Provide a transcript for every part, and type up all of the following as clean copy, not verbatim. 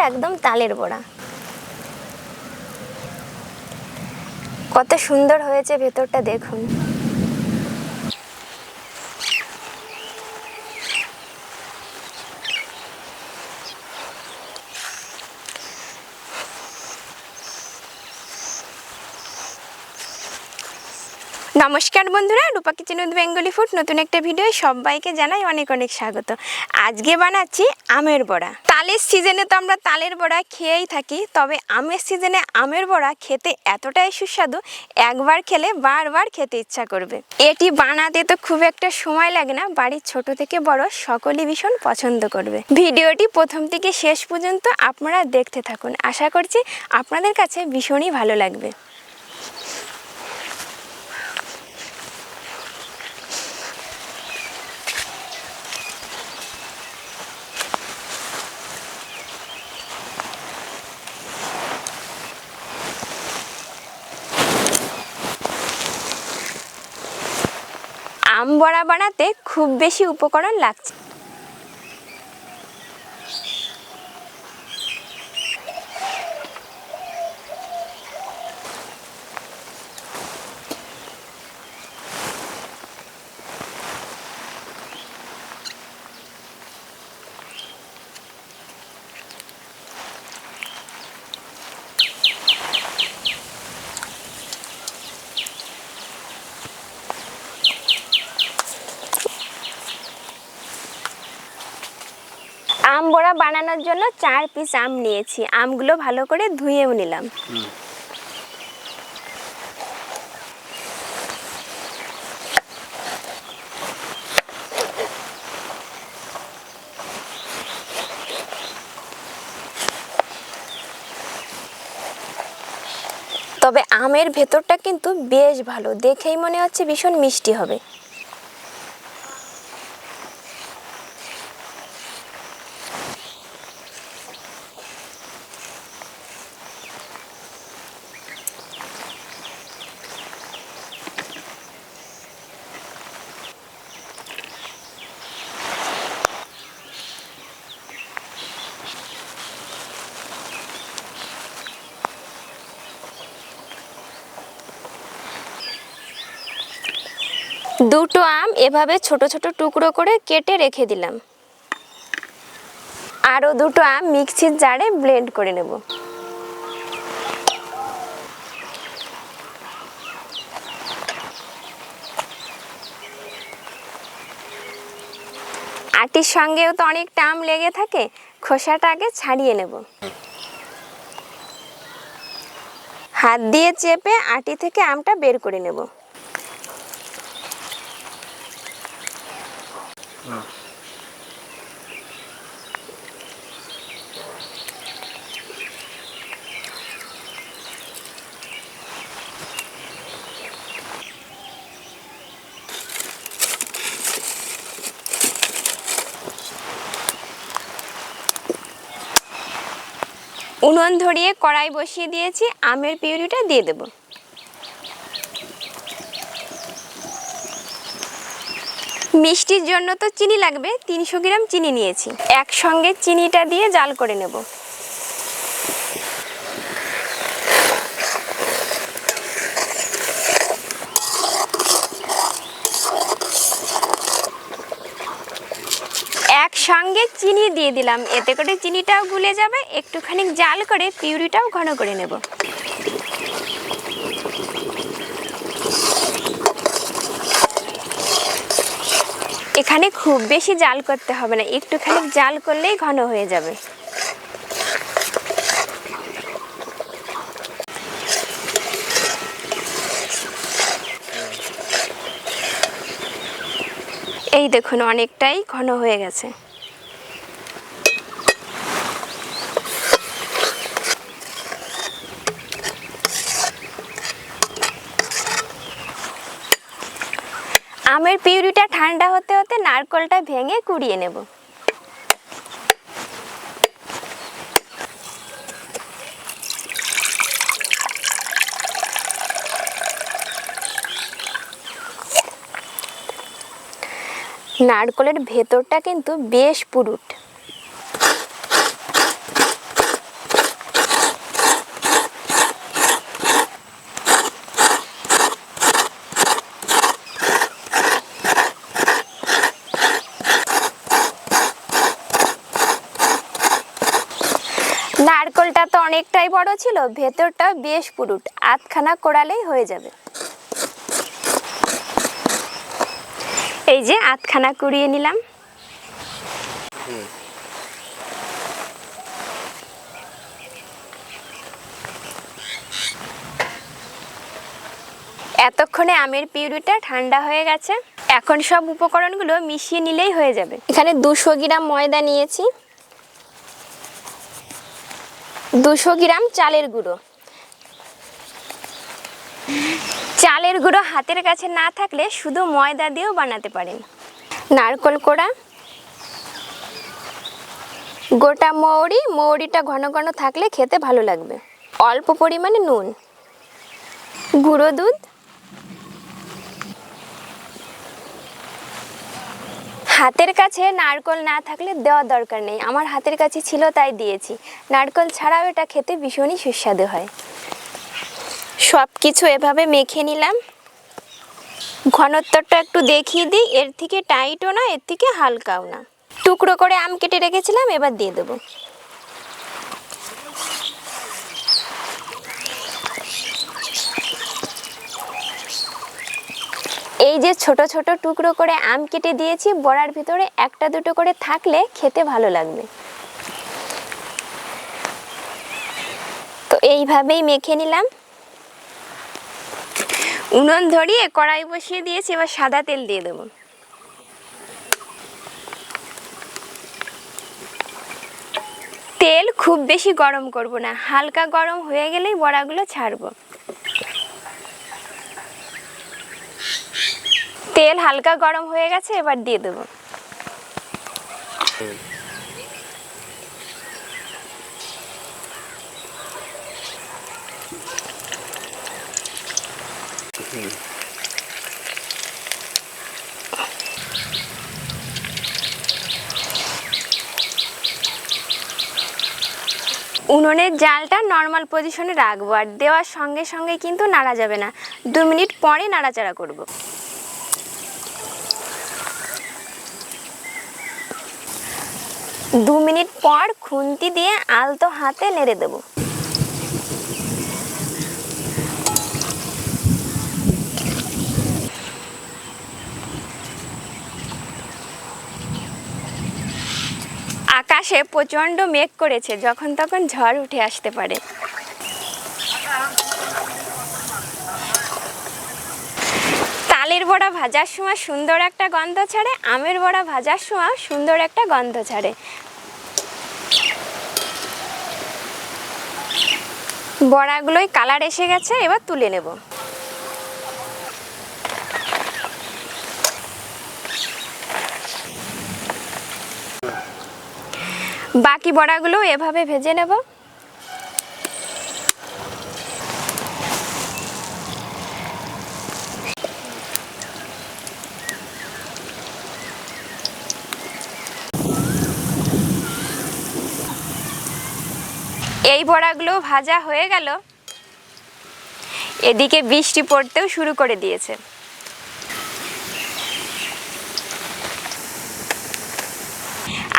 একদম তালের বড়া। কত সুন্দর হয়েছে ভেতরটা দেখুন। নমস্কার বন্ধুরা, রূপা কিচেন উইথ বেঙ্গলি ফুড নতুন একটা ভিডিও সবাইকে জানাই অনেক অনেক স্বাগত। আজকে বানাচ্ছি আমের বড়া। তালের সিজনে তো আমরা তালের বড়া খেয়েই থাকি, তবে আমের সিজনে আমের বড়া খেতে এতটাই সুস্বাদু, একবার খেলে বারবার খেতে ইচ্ছা করবে। এটি বানাতে তো খুব একটা সময় লাগে না, বাড়ির ছোট থেকে বড় সকলেই ভীষণ পছন্দ করবে। ভিডিওটি প্রথম থেকে শেষ পর্যন্ত আপনারা দেখতে থাকুন, আশা করছি আপনাদের কাছে ভীষণই ভালো লাগবে। আম বড়া বানাতে খুব বেশি উপকরণ লাগছে। আম বড়া বানানোর জন্য 4 পিস আম নিয়েছি। আমগুলো ভালো করে ধুয়েও নিলাম। তবে আমের ভেতরটা কিন্তু বেশ ভালো, দেখেই মনে হচ্ছে ভীষণ মিষ্টি হবে। দুটো আম এভাবে ছোট ছোট টুকরো করে কেটে রেখে দিলাম। আরও দুটো আম মিক্সির জারে ব্লেন্ড করে নেব। আটির সঙ্গেও তো অনেকটা আম লেগে থাকে, খোসাটা আগে ছাড়িয়ে নেব। হাত দিয়ে চেপে আটি থেকে আমটা বের করে নেব। উনুন ধরিয়ে কড়াই বসিয়ে দিয়েছি, আমের পিউরিটা দিয়ে দেব। মিষ্টির জন্য তো চিনি লাগবে, 300 গ্রাম চিনি নিয়েছি। একসঙ্গে চিনিটা দিয়ে জাল করে নেব। একসঙ্গে চিনি দিয়ে দিলাম, এতে করে চিনিটাও গুলে যাবে। একটুখানি জাল করে পিউরিটাও ঘন করে নেব। এখানে খুব বেশি জাল করতে হবে না, একটুখানি জাল করলেই ঘন হয়ে যাবে। এই দেখুন অনেকটাই ঘন হয়ে গেছে। আমের পিউরিটা ঠান্ডা হতে হতে নারকেলটা ভেঙে কুড়িয়ে নেব। নারকেলের ভেতরটা কিন্তু বেশ পুরুট। নারকেলটা তো অনেকটাই বড় ছিল, ভেতরটা বেশ পুরুট, আধখানা কোড়ালেই হয়ে যাবে। এই যে আধখানা কুড়িয়ে নিলাম। এতক্ষণে আমের পিউরিটা ঠান্ডা হয়ে গেছে। এখন সব উপকরণগুলো মিশিয়ে নিলেই হয়ে যাবে। এখানে 200 গ্রাম ময়দা নিয়েছি, 200 গ্রাম চালের গুঁড়ো। চালের গুঁড়ো হাতের কাছে না থাকলে শুধু ময়দা দিয়েও বানাতে পারেন। নারকেল কোড়া, গোটা মৌরি, মৌরিটা ঘন ঘন থাকলে খেতে ভালো লাগবে। অল্প পরিমাণে নুন, গুঁড়ো দুধ, হাতের কাছে নারকেল না থাকলে দেওয়ার দরকার নেই, আমার হাতের কাছে ছিল তাই দিয়েছি। নারকেল ছাড়াও এটা খেতে ভীষণই সুস্বাদু হয়। সব কিছু এভাবে মেখে নিলাম। ঘনত্বটা একটু দেখিয়ে দিই, এর থেকে টাইটও না, এর থেকে হালকাও না। টুকরো করে আম কেটে রেখেছিলাম, এবার দিয়ে দেবো। এই যে ছোট ছোট টুকরো করে আম কেটে দিয়েছি, বড়ার ভিতরে একটা দুটো করে থাকলে খেতে ভালো লাগবে। তো এইভাবেই মেখে নিলাম। উনুন ধরিয়ে কড়াই বসিয়ে দিয়েছি, এবার সাদা তেল দিয়ে দেবো। তেল খুব বেশি গরম করব না, হালকা গরম হয়ে গেলেই বড়াগুলো ছাড়বো। তেল হালকা গরম হয়ে গেছে, এবার দিয়ে দেবো। উনুনের জালটা নর্মাল পজিশনে রাখবো, আর দেওয়ার সঙ্গে সঙ্গে কিন্তু নাড়া যাবে না, 2 মিনিট পরে নাড়াচাড়া করব। 2 মিনিট পর খুন্তি দিয়ে আলতো হাতে নেড়ে দেবো। আকাশে প্রচণ্ড মেঘ করেছে, যখন তখন ঝড় উঠে আসতে পারে। তালের বড়া ভাজার সময় সুন্দর একটা গন্ধ ছাড়ে, আমের বড়া ভাজার সময় সুন্দর একটা গন্ধ ছাড়ে। বড়াগুলোই কালার এসে গেছে, এবার তুলে নেব। বাকি বড়াগুলো এভাবে ভেজে নেব। এই বড়াগুলো ভাজা হয়ে গেল। এদিকে বৃষ্টি পড়তেও শুরু করে দিয়েছে।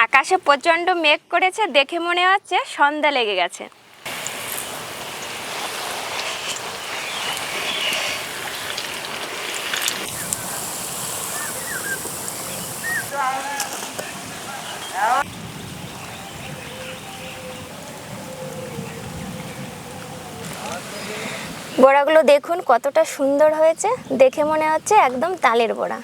আকাশে প্রচণ্ড মেঘ করেছে, দেখে মনে হচ্ছে সন্ধ্যা লেগে গেছে। বড়াগুলো দেখুন কতটা সুন্দর হয়েছে, দেখে মনে হচ্ছে একদম তালের বড়া।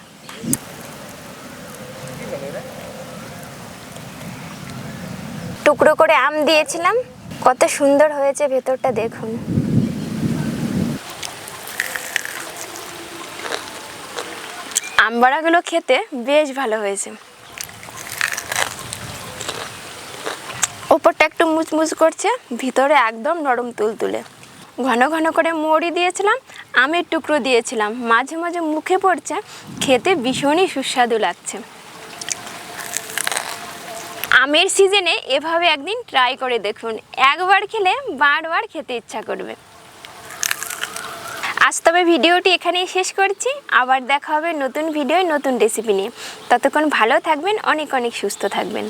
টুকরো করে আম দিয়েছিলাম, কত সুন্দর হয়েছে ভেতরটা দেখুন। আম বড়াগুলো খেতে বেশ ভালো হয়েছে। ওপরটা একটু মুচমুচ করছে, ভিতরে একদম নরম তুলতুলে। ঘন ঘন করে মৌরি দিয়েছিলাম, আমের টুকরো দিয়েছিলাম, মাঝে মাঝে মুখে পড়ছে, খেতে ভীষণই সুস্বাদু লাগছে। আমের সিজনে এভাবে একদিন ট্রাই করে দেখুন, একবার খেলে বারবার খেতে ইচ্ছা করবে। আজ তবে ভিডিওটি এখানেই শেষ করছি, আবার দেখা হবে নতুন ভিডিওয় নতুন রেসিপি নিয়ে। ততক্ষণ ভালো থাকবেন, অনেক অনেক সুস্থ থাকবেন।